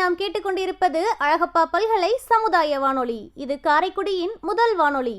நாம் கேட்டுக்கொண்டிருப்பது அழகப்பா பல்கலை சமுதாய வானொலி. இது காரைக்குடியின் முதல் வானொலி.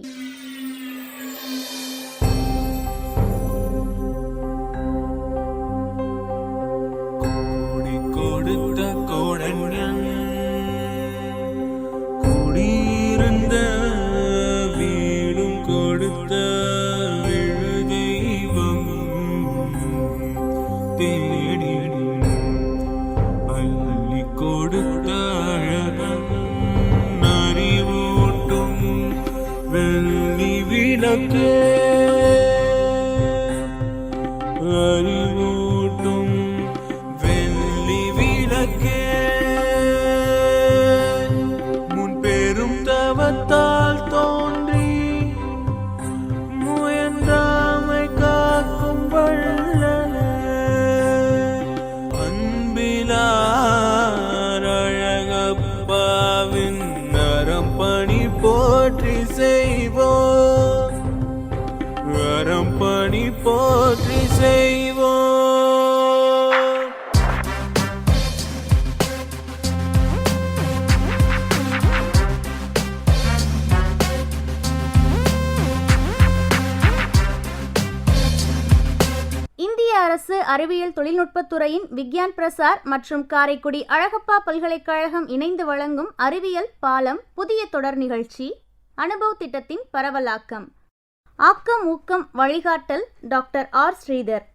அறிவூட்டும் வெள்ளி விளக்கே, முன் பெரும் தவத்தால் தோன்றி முயன்றாமை காக்கும் வள்ளலே, அன்பிலார் அழகப்பாவின் நரம் பணி போற்றி செய்வோம், நரம் பணி போற்றி செய்வோம். இந்திய அரசு அறிவியல் தொழில்நுட்பத்துறையின் விக்யான் பிரசார் மற்றும் காரைக்குடி அழகப்பா பல்கலைக்கழகம் இணைந்து வழங்கும் அறிவியல் பாலம் புதிய தொடர் நிகழ்ச்சி அனுபவ் திட்டத்தின் பரவலாக்கம். ஆக்கம் ஊக்கம் வழிகாட்டல் டாக்டர் ஆர் ஸ்ரீதர்.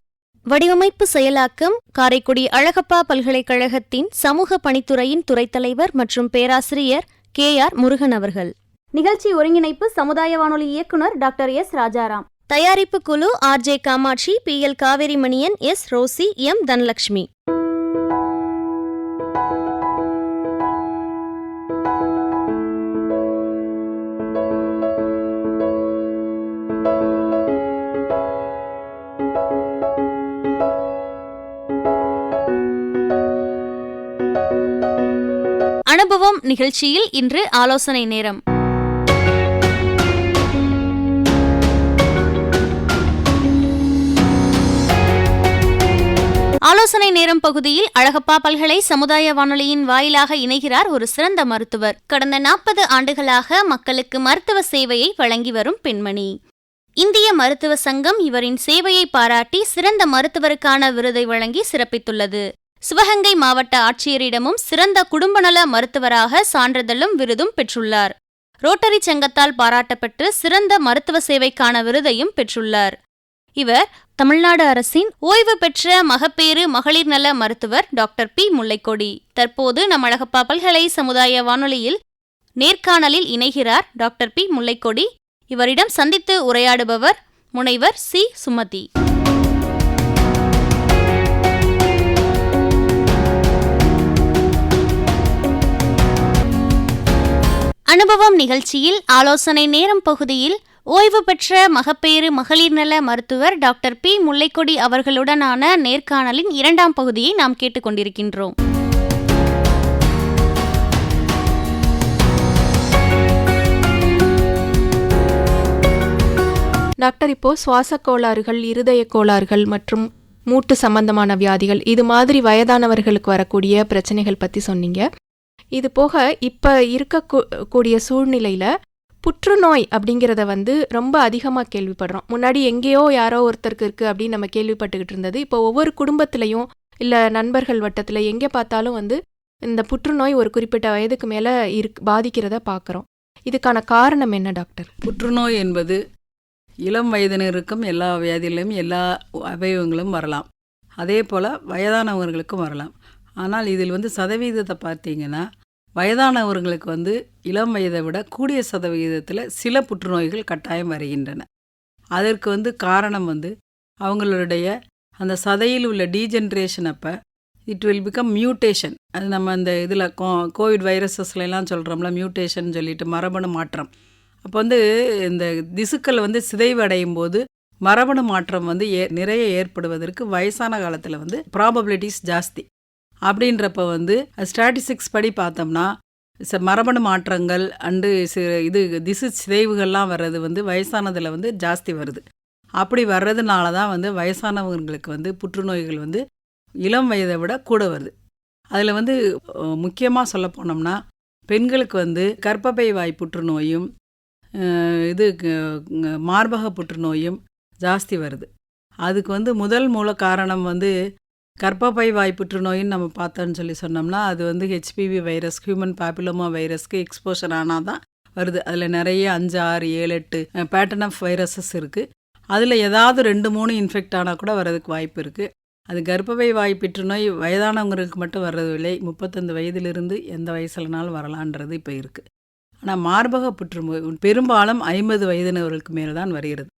வடிவமைப்பு செயலாக்கம் காரைக்குடி அழகப்பா பல்கலைக்கழகத்தின் சமூக பணித்துறையின் துறைத் தலைவர் மற்றும் பேராசிரியர் KR முருகன் அவர்கள். நிகழ்ச்சி ஒருங்கிணைப்பு சமுதாய வானொலி இயக்குனர் டாக்டர் S ராஜாராம். தயாரிப்பு குழு RJ Kamatchi, PL Kaverimaniyan, S Rosy, M Dhanalakshmi. அனுபவம் நிகழ்ச்சியில் இன்று ஆலோசனை நேரம். ஆலோசனை நேரம் பகுதியில் அழகப்பா பல்கலை சமுதாய வானொலியின் வாயிலாக இணைகிறார் ஒரு சிறந்த மருத்துவர். கடந்த 40 ஆண்டுகளாக மக்களுக்கு மருத்துவ சேவையை வழங்கி வரும் பெண்மணி. இந்திய மருத்துவ சங்கம் இவரின் சேவையை பாராட்டி சிறந்த மருத்துவருக்கான விருதை வழங்கி சிறப்பித்துள்ளது. சிவகங்கை மாவட்ட ஆட்சியரிடமும் சிறந்த குடும்பநல மருத்துவராக சான்றிதழும் விருதும் பெற்றுள்ளார். ரோட்டரி சங்கத்தால் பாராட்டப்பட்டு சிறந்த மருத்துவ சேவைக்கான விருதையும் பெற்றுள்ளார். இவர் தமிழ்நாடு அரசின் ஓய்வு பெற்ற மகப்பேறு மகளிர் நல மருத்துவர் டாக்டர் P முல்லைக்கொடி. தற்போது நம் அழகப்பா பல்கலை சமுதாய வானொலியில் நேர்காணலில் இணைகிறார் டாக்டர் P முல்லைக்கொடி. இவரிடம் சந்தித்து உரையாடுபவர் முனைவர் C சுமதி. அனுபவம் நிகழ்ச்சியில் ஆலோசனை நேரம் பகுதியில் ஓய்வு பெற்ற மகப்பேறு மகளிர் நல மருத்துவர் டாக்டர் P முல்லைக்கொடி அவர்களுடனான நேர்காணலின் 2ஆம் பகுதியை நாம் கேட்டுக்கொண்டிருக்கின்றோம். டாக்டர், இப்போ சுவாச கோளாறுகள், இருதய கோளாறுகள் மற்றும் மூட்டு சம்பந்தமான வியாதிகள், இது மாதிரி வயதானவர்களுக்கு வரக்கூடிய பிரச்சனைகள் பற்றி சொன்னீங்க. இது போக இப்போ இருக்கக்கூடிய சூழ்நிலையில் புற்றுநோய் அப்படிங்கிறத ரொம்ப அதிகமாக கேள்விப்படுறோம். முன்னாடி எங்கேயோ யாரோ ஒருத்தருக்கு இருக்குது அப்படின்னு நம்ம கேள்விப்பட்டுக்கிட்டு இருந்தது. இப்போ ஒவ்வொரு குடும்பத்திலையும் இல்லை நண்பர்கள் வட்டத்தில் எங்கே பார்த்தாலும் இந்த புற்றுநோய் ஒரு குறிப்பிட்ட வயதுக்கு மேலே பாதிக்கிறத பார்க்குறோம். இதுக்கான காரணம் என்ன டாக்டர்? புற்றுநோய் என்பது இளம் வயதினருக்கும் எல்லா வியாதிகளிலும் எல்லா அவயவங்களும் வரலாம், அதே போல் வயதானவர்களுக்கும் வரலாம். ஆனால் இதில் சதவீதத்தை பார்த்தீங்கன்னா வயதானவர்களுக்கு இளம் வயதை விட கூடிய சதவிகிதத்தில் சில புற்றுநோய்கள் கட்டாயம் வருகின்றன. அதற்கு காரணம் அவங்களுடைய அந்த சதையில் உள்ள டீஜென்ரேஷன். அப்போ இட் வில் பிகம் மியூட்டேஷன். அது நம்ம அந்த இதில் கோவிட் வைரஸஸ்லாம் சொல்கிறோம்ல, மியூட்டேஷன் சொல்லிட்டு மரபணு மாற்றம். அப்போ இந்த திசுக்கள் சிதைவடையும் போது மரபணு மாற்றம் நிறைய ஏற்படுவதற்கு வயசான காலத்தில் ப்ராபபிலிட்டிஸ் ஜாஸ்தி. அப்படின்றப்ப ஸ்டாட்டிஸ்டிக்ஸ் படி பார்த்தோம்னா மரபணு மாற்றங்கள் இது திசு சிதைவுகள்லாம் வர்றது வயசானதில் ஜாஸ்தி வருது. அப்படி வர்றதுனால தான் வயசானவங்களுக்கு புற்றுநோய்கள் இளம் வயதை விட கூட வருது. அதில் வந்து முக்கியமாக சொல்ல போனோம்னா பெண்களுக்கு வந்து கர்ப்பப்பை வாய் புற்றுநோயும் இது மார்பக புற்றுநோயும் ஜாஸ்தி வருது. அதுக்கு வந்து முதல் மூல காரணம் வந்து கர்ப்பப்பை வாய் புற்றுநோயின்னு நம்ம பார்த்தோன்னு சொன்னோம்னா அது வந்து ஹெச்பிவி வைரஸ், ஹியூமன் பாப்பிலோமா வைரஸ்க்கு எக்ஸ்போஷர் ஆனால் தான் வருது. அதில் நிறைய 5, 6, 7, 8 பேட்டர்ன் ஆஃப் வைரஸஸ் இருக்குது. அதில் ஏதாவது 2, 3 இன்ஃபெக்ட் ஆனால் கூட வர்றதுக்கு வாய்ப்பு இருக்குது. அது கர்ப்பப்பை வாய் புற்றுநோய் வயதானவங்களுக்கு மட்டும் வர்றதில்லை, 35 வயதிலிருந்து எந்த வயசுலனாலும் வரலான்றது இப்போ இருக்குது. ஆனால் மார்பக புற்றுநோய் பெரும்பாலும் 50 வயதினவர்களுக்கு மேலே தான் வருகிறது.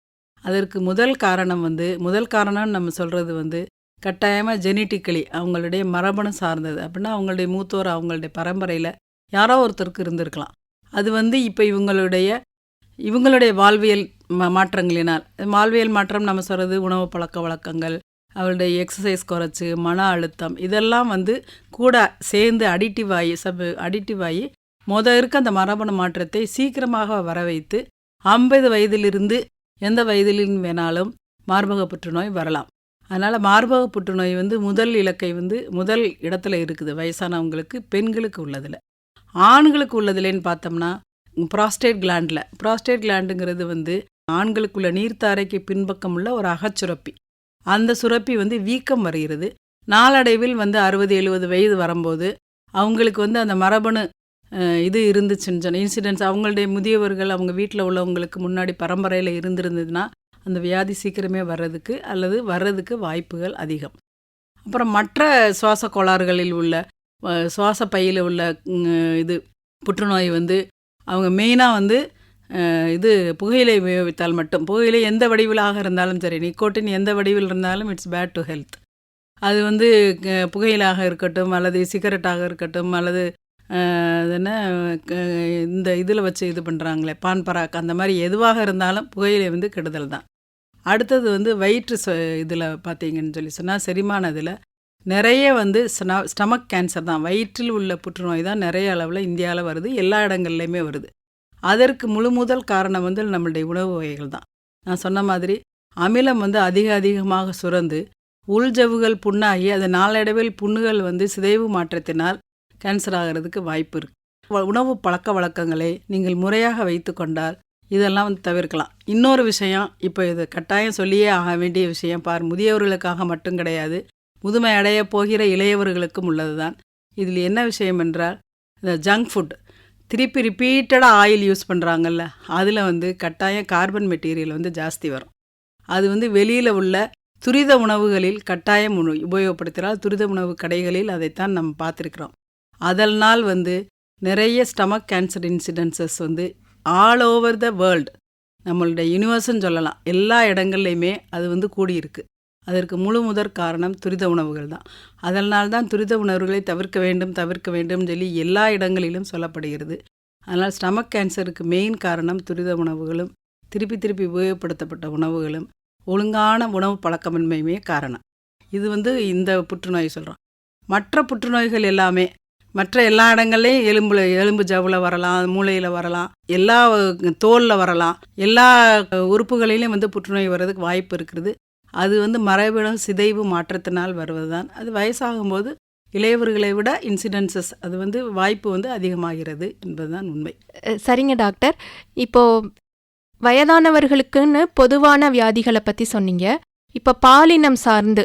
அதற்கு முதல் காரணம்னு நம்ம சொல்கிறது வந்து கட்டாயமாக ஜெனட்டிக்கலி அவங்களுடைய மரபணு சார்ந்தது. அப்படின்னா அவங்களுடைய மூத்தோர், அவங்களுடைய பரம்பரையில் யாரோ ஒருத்தருக்கு இருந்திருக்கலாம். அது வந்து இப்போ இவங்களுடைய வாழ்வியல் மாற்றங்களினால், வாழ்வியல் மாற்றம் நம்ம சொல்கிறது உணவு பழக்க வழக்கங்கள், அவருடைய எக்ஸசைஸ் குறைச்சி, மன அழுத்தம், இதெல்லாம் வந்து கூட சேர்ந்து அடிட்டிவ் ஆகி இருக்க அந்த மரபணு மாற்றத்தை சீக்கிரமாக வர வைத்து 50 வயதிலிருந்து எந்த வயதிலும் வேணாலும் மார்பக புற்றுநோய் வரலாம். அதனால் மார்பக புற்றுநோய் வந்து முதல் இடத்துல இருக்குது வயசானவங்களுக்கு, பெண்களுக்கு உள்ளதில். ஆண்களுக்கு உள்ளதுலன்னு பார்த்தோம்னா ப்ராஸ்டேட் கிளாண்டுங்கிறது வந்து ஆண்களுக்குள்ள நீர்த்தாரைக்கு பின்பக்கம் உள்ள ஒரு அகச்சுரப்பி. அந்த சுரப்பி வந்து வீக்கம் வருகிறது. நாளடைவில் வந்து 60-70 வயது வரும்போது அவங்களுக்கு வந்து அந்த மரபணு இது இருந்துச்சுன்னு இன்சிடென்ட்ஸ், அவங்களுடைய முதியவர்கள் அவங்க வீட்டில் உள்ளவங்களுக்கு முன்னாடி பரம்பரையில் இருந்திருந்ததுன்னா அந்த வியாதி சீக்கிரமே வர்றதுக்கு வாய்ப்புகள் அதிகம். அப்புறம் மற்ற சுவாச கோளாறுகளில் உள்ள சுவாச பையில் உள்ள இது புற்றுநோய் வந்து அவங்க மெயினாக வந்து இது புகையிலை உபயோகித்தால் மட்டும், புகையிலை எந்த வடிவிலாக இருந்தாலும் சரி, நிக்கோட்டின் எந்த வடிவில் இருந்தாலும் இட்ஸ் பேட் டு ஹெல்த். அது வந்து புகையிலாக இருக்கட்டும் அல்லது சிகரெட்டாக இருக்கட்டும் அல்லது என்ன இந்த இதில் வச்சு இது பண்ணுறாங்களே பான் பராக், அந்த மாதிரி எதுவாக இருந்தாலும் புகையிலை வந்து கெடுதல் தான். அடுத்தது வந்து வயிற்று இதில் பார்த்தீங்கன்னு சொன்னால் செரிமானதில் நிறைய வந்து ஸ்டமக் கேன்சர் தான், வயிற்றில் உள்ள புற்றுநோய் தான் நிறைய அளவில் இந்தியாவில் வருது, எல்லா இடங்கள்லையுமே வருது. அதற்கு முதல் காரணம் வந்து நம்மளுடைய உணவு வகைகள் தான். நான் சொன்ன மாதிரி அமிலம் வந்து அதிகமாக சுரந்து உள்ஜவுகள் புண்ணாகி அது நாளடைவில் புண்ணுகள் வந்து சிதைவு மாற்றத்தினால் கேன்சர் ஆகிறதுக்கு வாய்ப்பு இருக்குது. உணவு பழக்க வழக்கங்களை நீங்கள் முறையாக வைத்து கொண்டால் இதெல்லாம் வந்து தவிர்க்கலாம். இன்னொரு விஷயம், இப்போ இது கட்டாயம் சொல்லியே ஆக வேண்டிய விஷயம், முதியவர்களுக்காக மட்டும் கிடையாது, முதுமை அடைய போகிற இளையவர்களுக்கும் உள்ளது தான். இதில் என்ன விஷயம் என்றால் இந்த ஜங்க் ஃபுட், திருப்பி ரிப்பீட்டடாக ஆயில் யூஸ் பண்ணுறாங்கல்ல, அதில் வந்து கட்டாயம் கார்பன் மெட்டீரியல் வந்து ஜாஸ்தி வரும். அது வந்து வெளியில் உள்ள துரித உணவுகளில் கட்டாயம் உபயோகப்படுத்துகிறால், துரித உணவு கடைகளில் அதைத்தான் நம்ம பார்த்துருக்குறோம். அதனால் வந்து நிறைய ஸ்டமக் கேன்சர் இன்சிடென்சஸ் வந்து ஆல் ஓவர் த வேர்ல்டு, நம்மளுடைய யூனிவர்ஸ்ன்னு சொல்லலாம், எல்லா இடங்கள்லையுமே அது வந்து கூடியிருக்கு. அதற்கு முதற் காரணம் துரித உணவுகள் தான். அதனால்தான் துரித உணவுகளை தவிர்க்க வேண்டும் சொல்லி எல்லா இடங்களிலும் சொல்லப்படுகிறது. அதனால் ஸ்டமக் கேன்சருக்கு மெயின் காரணம் துரித உணவுகளும் திருப்பி உபயோகப்படுத்தப்பட்ட உணவுகளும் ஒழுங்கான உணவு பழக்கமின்மையுமே காரணம். இது வந்து இந்த புற்றுநோய் சொல்கிறோம். மற்ற புற்றுநோய்கள் எல்லாமே மற்ற எல்லா இடங்கள்லையும் எலும்பு ஜவ்வில் வரலாம், மூளையில் வரலாம், எல்லா தோலில் வரலாம், எல்லா உறுப்புகளிலையும் வந்து புற்றுநோய் வர்றதுக்கு வாய்ப்பு இருக்கிறது. அது வந்து மரபணு சிதைவு மாற்றத்தினால் வருவது தான். அது வயசாகும்போது இளையவர்களை விட இன்சிடென்சஸ் அது வந்து வாய்ப்பு வந்து அதிகமாகிறது என்பதுதான் உண்மை. சரிங்க டாக்டர், இப்போது வயதானவர்களுக்குன்னு பொதுவான வியாதிகளை பற்றி சொன்னீங்க. இப்போ பாலினம் சார்ந்து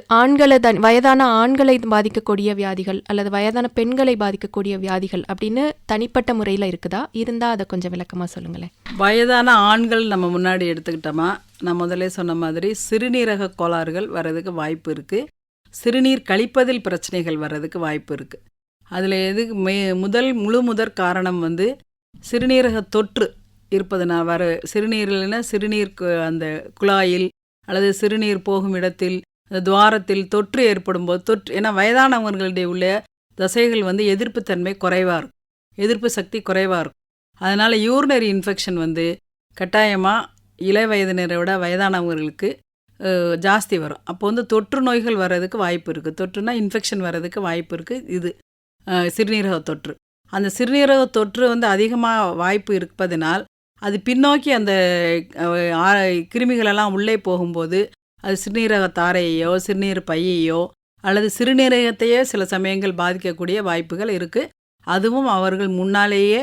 வயதான ஆண்களை பாதிக்கக்கூடிய வியாதிகள் அல்லது வயதான பெண்களை பாதிக்கக்கூடிய வியாதிகள் அப்படின்னு தனிப்பட்ட முறையில் இருக்குதா? இருந்தால் அதை கொஞ்சம் விளக்கமாக சொல்லுங்களேன். வயதான ஆண்கள் நம்ம முன்னாடி எடுத்துக்கிட்டோமா, நான் முதலே சொன்ன மாதிரி சிறுநீரக கோளாறுகள் வர்றதுக்கு வாய்ப்பு இருக்குது. சிறுநீர் கழிப்பதில் பிரச்சனைகள் வர்றதுக்கு வாய்ப்பு இருக்குது. அதில் முதற் காரணம் வந்து சிறுநீரக தொற்று இருப்பதுனால் சிறுநீர் அந்த குழாயில் அல்லது சிறுநீர் போகும் இடத்தில் துவாரத்தில் தொற்று ஏற்படும் போது ஏன்னா வயதானவர்களுடைய உள்ள தசைகள் வந்து எதிர்ப்பு சக்தி குறைவாக இருக்கும். அதனால் யூரினரி இன்ஃபெக்ஷன் வந்து கட்டாயமாக இள வயதினரை விட வயதானவர்களுக்கு ஜாஸ்தி வரும். அப்போ வந்து தொற்று நோய்கள் வர்றதுக்கு வாய்ப்பு இருக்குது. தொற்றுனா இன்ஃபெக்ஷன் வர்றதுக்கு வாய்ப்பு இருக்குது. இது சிறுநீரக தொற்று. அந்த சிறுநீரக தொற்று வந்து அதிகமாக வாய்ப்பு இருப்பதனால் அது பின்னோக்கி அந்த கிருமிகளெல்லாம் உள்ளே போகும்போது அது சிறுநீரக தாரையோ சிறுநீர் பையையோ அல்லது சிறுநீரகத்தையே சில சமயங்கள் பாதிக்கக்கூடிய வாய்ப்புகள் இருக்குது. அதுவும் அவர்கள் முன்னாலேயே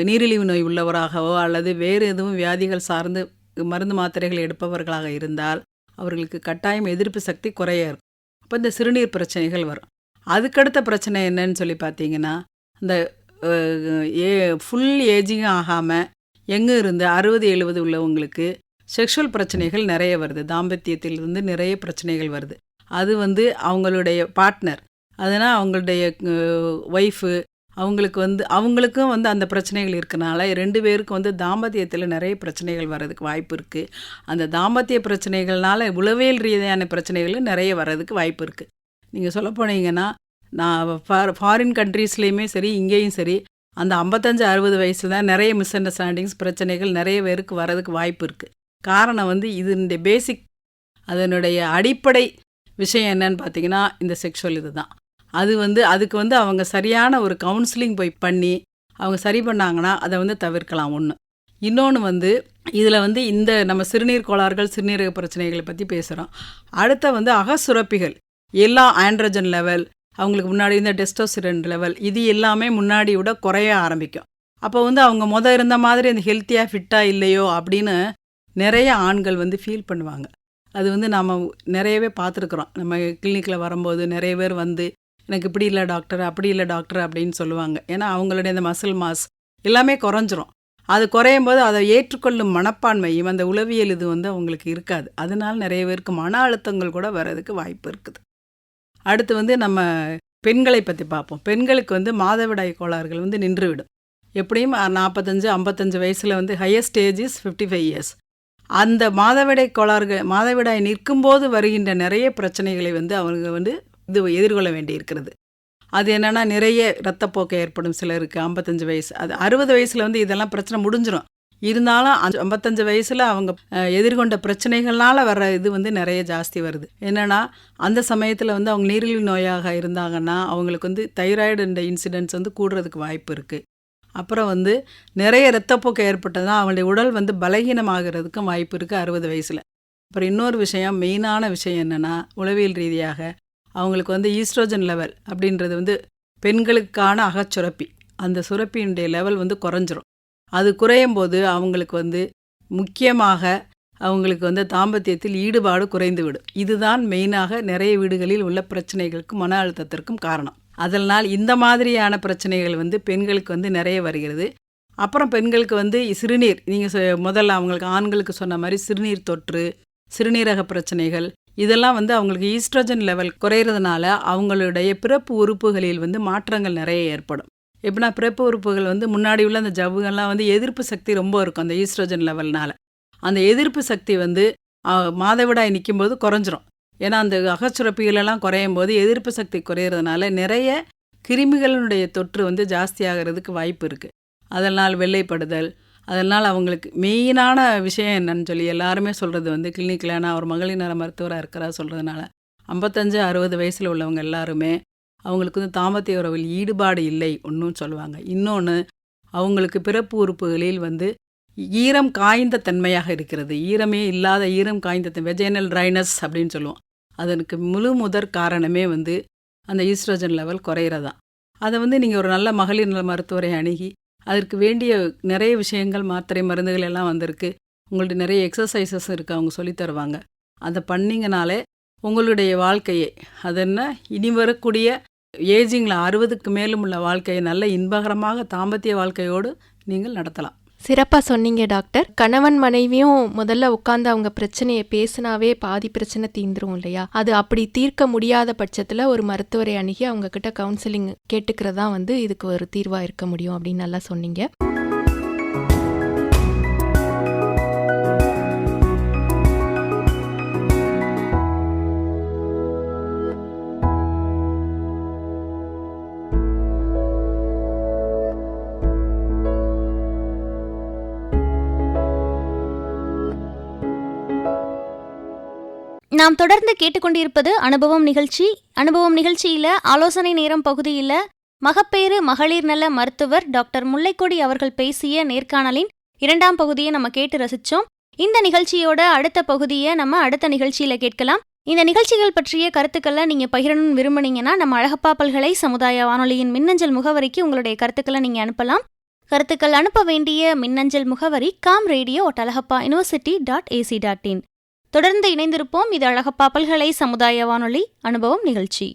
நீரிழிவு நோய் உள்ளவராகவோ அல்லது வேறு எதுவும் வியாதிகள் சார்ந்து மருந்து மாத்திரைகள் எடுப்பவர்களாக இருந்தால் அவர்களுக்கு கட்டாயம் எதிர்ப்பு சக்தி குறைய இருக்கும். அப்போ இந்த சிறுநீர் பிரச்சனைகள் வரும். அதுக்கடுத்த பிரச்சனை என்னன்னு சொல்லி பார்த்தீங்கன்னா, இந்த ஃபுல் ஏஜிங் ஆகாமல் எங்கே இருந்து 60-70 உள்ளவங்களுக்கு செக்ஷுவல் பிரச்சனைகள் நிறைய வருது. தாம்பத்தியத்திலிருந்து நிறைய பிரச்சனைகள் வருது. அது வந்து அவங்களுடைய பார்ட்னர், அதனால் அவங்களுடைய ஒய்ஃபு அவங்களுக்கும் வந்து அந்த பிரச்சனைகள் இருக்கனால 2 பேருக்கும் வந்து தாம்பத்தியத்தில் நிறைய பிரச்சனைகள் வர்றதுக்கு வாய்ப்பு இருக்குது. அந்த தாம்பத்திய பிரச்சனைகள்னால உளவியல் ரீதியான பிரச்சனைகளும் நிறைய வர்றதுக்கு வாய்ப்பு இருக்குது. நீங்கள் சொல்ல போனீங்கன்னா, நான் ஃபாரின் கண்ட்ரீஸ்லேயுமே சரி, இங்கேயும் சரி, அந்த 55-60 வயசில் தான் நிறைய மிஸ் அண்டர்ஸ்டாண்டிங்ஸ் பிரச்சனைகள் நிறைய பேருக்கு வர்றதுக்கு வாய்ப்பு இருக்குது. காரணம் வந்து இதனுடைய பேசிக், அதனுடைய அடிப்படை விஷயம் என்னன்னு பார்த்தீங்கன்னா இந்த செக்ஷுவல் இது தான். அது வந்து அதுக்கு வந்து அவங்க சரியான ஒரு கவுன்சிலிங் போய் பண்ணி அவங்க சரி பண்ணாங்கன்னா அதை வந்து தவிர்க்கலாம். ஒன்று. இன்னொன்று வந்து இதில் வந்து இந்த நம்ம சிறுநீர் கோளாறுகள், சிறுநீரக பிரச்சனைகளை பற்றி பேசுகிறோம். அடுத்த வந்து அகச்சுரப்பிகள் எல்லா ஆண்ட்ரஜன் லெவல், அவங்களுக்கு முன்னாடி இந்த டெஸ்டோஸ்டிரான் லெவல், இது எல்லாமே முன்னாடி விட குறைய ஆரம்பிக்கும். அப்போ வந்து அவங்க இருந்த மாதிரி அந்த ஹெல்த்தியாக ஃபிட்டாக இல்லையோ அப்படின்னு நிறைய ஆண்கள் வந்து ஃபீல் பண்ணுவாங்க. அது வந்து நம்ம நிறையவே பார்த்துருக்குறோம். நம்ம கிளினிக்கில் வரும்போது நிறைய பேர் வந்து எனக்கு இப்படி இல்லை டாக்டர், அப்படி இல்லை டாக்டர் அப்படின்னு சொல்லுவாங்க. ஏன்னா அவங்களுடைய இந்த மசில் மாஸ் எல்லாமே குறைஞ்சிரும். அது குறையும் போது அதை ஏற்றுக்கொள்ளும் மனப்பான்மையும் அந்த உளவியல் இது வந்து அவங்களுக்கு இருக்காது. அதனால நிறைய பேருக்கு மன அழுத்தங்கள் கூட வர்றதுக்கு வாய்ப்பு இருக்குது. அடுத்து வந்து நம்ம பெண்களை பற்றி பார்ப்போம். பெண்களுக்கு வந்து மாதவிடாய் கோளாறுகள் வந்து நின்றுவிடும். எப்படியும் 45-55 வயசில் வந்து ஹையஸ்ட் ஸ்டேஜ் இஸ் 55 இயர்ஸ். அந்த மாதவிடாய் கோளாறுகள், மாதவிடாய் நிற்கும்போது வருகின்ற நிறைய பிரச்சனைகளை வந்து அவங்க வந்து இது எதிர்கொள்ள வேண்டி இருக்கிறது. அது என்னென்னா, நிறைய இரத்தப்போக்கு ஏற்படும் சிலருக்கு 55 வயசு. அது 60 வயசில் வந்து இதெல்லாம் பிரச்சனை முடிஞ்சிடும். இருந்தாலும் 55 வயசில் அவங்க எதிர்கொண்ட பிரச்சனைகள்னால வர்ற இது வந்து நிறைய ஜாஸ்தி வருது. என்னென்னா, அந்த சமயத்தில் வந்து அவங்க நீரிழிவு நோயாக இருந்தாங்கன்னா அவங்களுக்கு வந்து தைராய்டு இந்த இன்சிடென்ட்ஸ் வந்து கூடுறதுக்கு வாய்ப்பு இருக்குது. அப்புறம் வந்து நிறைய இரத்தப்போக்கு ஏற்பட்டதுனா அவங்களுடைய உடல் வந்து பலகீனமாகிறதுக்கும் வாய்ப்பு இருக்குது 60 வயசில். அப்புறம் இன்னொரு விஷயம், மெயினான விஷயம் என்னென்னா, உளவியல் ரீதியாக அவங்களுக்கு வந்து ஈஸ்ட்ரோஜன் லெவல் அப்படின்றது வந்து பெண்களுக்கான அகச்சுரப்பி, அந்த சுரப்பியினுடைய லெவல் வந்து குறைஞ்சிரும். அது குறையும் போது அவங்களுக்கு வந்து முக்கியமாக அவங்களுக்கு வந்து தாம்பத்தியத்தில் ஈடுபாடு குறைந்து விடும். இதுதான் மெயினாக நிறைய வீடுகளில் உள்ள பிரச்சனைகளுக்கும் மன அழுத்தத்திற்கும் காரணம். அதனால் இந்த மாதிரியான பிரச்சனைகள் வந்து பெண்களுக்கு வந்து நிறைய வருகிறது. அப்புறம் பெண்களுக்கு வந்து சிறுநீர், நீங்கள் முதல்ல அவங்களுக்கு ஆண்களுக்கு சொன்ன மாதிரி சிறுநீர் தொற்று, சிறுநீரக பிரச்சனைகள், இதெல்லாம் வந்து அவங்களுக்கு ஈஸ்ட்ரோஜன் லெவல் குறையிறதுனால அவங்களுடைய பிறப்பு உறுப்புகளில் வந்து மாற்றங்கள் நிறைய ஏற்படும். எப்படின்னா, பிறப்பு உறுப்புகள் வந்து முன்னாடி உள்ள அந்த ஜவ்வுகள்லாம் வந்து எதிர்ப்பு சக்தி ரொம்ப இருக்கும் அந்த ஈஸ்ட்ரோஜன் லெவல்னால. அந்த எதிர்ப்பு சக்தி வந்து மாதவிடாய் நிற்கும்போது குறைஞ்சிரும். ஏன்னா அந்த அகச்சுரப்பிகளெல்லாம் குறையும் போது எதிர்ப்பு சக்தி குறையிறதுனால நிறைய கிருமிகளுடைய தொற்று வந்து ஜாஸ்தியாகிறதுக்கு வாய்ப்பு இருக்குது. அதனால் வெள்ளைப்படுதல், அதனால் அவங்களுக்கு மெயினான விஷயம் என்னன்னு சொல்லி எல்லாருமே சொல்கிறது வந்து கிளினிக்கில், நான் ஒரு மகளிர் நல மருத்துவராக இருக்கிறா சொல்கிறதுனால 55-60 வயசில் உள்ளவங்க எல்லாருமே அவங்களுக்கு வந்து தாம்பத்திய உறவில் ஈடுபாடு இல்லை ஒன்றும் சொல்லுவாங்க. இன்னொன்று, அவங்களுக்கு பிறப்பு உறுப்புகளில் வந்து ஈரம் காய்ந்த தன்மையாக இருக்கிறது. ஈரமே இல்லாத ஈரம் காய்ந்த வெஜைனல் ட்ரைனஸ் அப்படின்னு சொல்லுவோம். அதற்கு முதற் காரணமே வந்து அந்த ஈஸ்ட்ரோஜன் லெவல் குறையிறதான். அதை வந்து நீங்கள் ஒரு நல்ல மகளிர் நல மருத்துவரை அணுகி அதற்கு வேண்டிய நிறைய விஷயங்கள், மாத்திரை மருந்துகள் எல்லாம் வந்திருக்கு. உங்கள்ட்ட நிறைய எக்ஸசைசஸ் இருக்குது, அவங்க சொல்லித் தருவாங்க. அதை பண்ணிங்கனாலே உங்களுடைய வாழ்க்கையை, அது என்ன இனி வரக்கூடிய ஏஜிங்கில் 60க்கு மேலும் உள்ள வாழ்க்கையை நல்ல இன்பகரமாக தாம்பத்திய வாழ்க்கையோடு நீங்கள் நடத்தலாம். சிறப்பாக சொன்னீங்க டாக்டர். கணவன் மனைவியும் முதல்ல உட்காந்து அவங்க பிரச்சனையை பேசினாவே பாதி பிரச்சனை தீந்துரும் இல்லையா? அது அப்படி தீர்க்க முடியாத பட்சத்தில் ஒரு மருத்துவரை அணுகி அவங்க கிட்ட கவுன்சிலிங் கேட்டுக்கிறதா வந்து இதுக்கு ஒரு தீர்வாக இருக்க முடியும் அப்படின்னு நல்லா சொன்னீங்க. நாம் தொடர்ந்து கேட்டுக்கொண்டிருப்பது அனுபவம் நிகழ்ச்சி. அனுபவம் நிகழ்ச்சியில் ஆலோசனை நேரம் பகுதியில் மகப்பேறு மகளிர் நல மருத்துவர் டாக்டர் முல்லைக்கொடி அவர்கள் பேசிய நேர்காணலின் 2ஆம் பகுதியை நம்ம கேட்டு ரசித்தோம். இந்த நிகழ்ச்சியோட அடுத்த பகுதியை நம்ம அடுத்த நிகழ்ச்சியில் கேட்கலாம். இந்த நிகழ்ச்சிகள் பற்றிய கருத்துக்களை நீங்கள் பகிரணும்னு விரும்புனீங்கன்னா நம்ம அழகப்பா பல்கலை சமுதாய வானொலியின் மின்னஞ்சல் முகவரிக்கு உங்களுடைய கருத்துக்களை நீங்கள் அனுப்பலாம். கருத்துக்கள் அனுப்ப வேண்டிய மின்னஞ்சல் முகவரி kamradio@alagappauniversity.ac.in. தொடர்ந்து இணைந்திருப்போம். இது அழகப்பா பல்கலை சமுதாய வானொலி அனுபவம் நிகழ்ச்சி.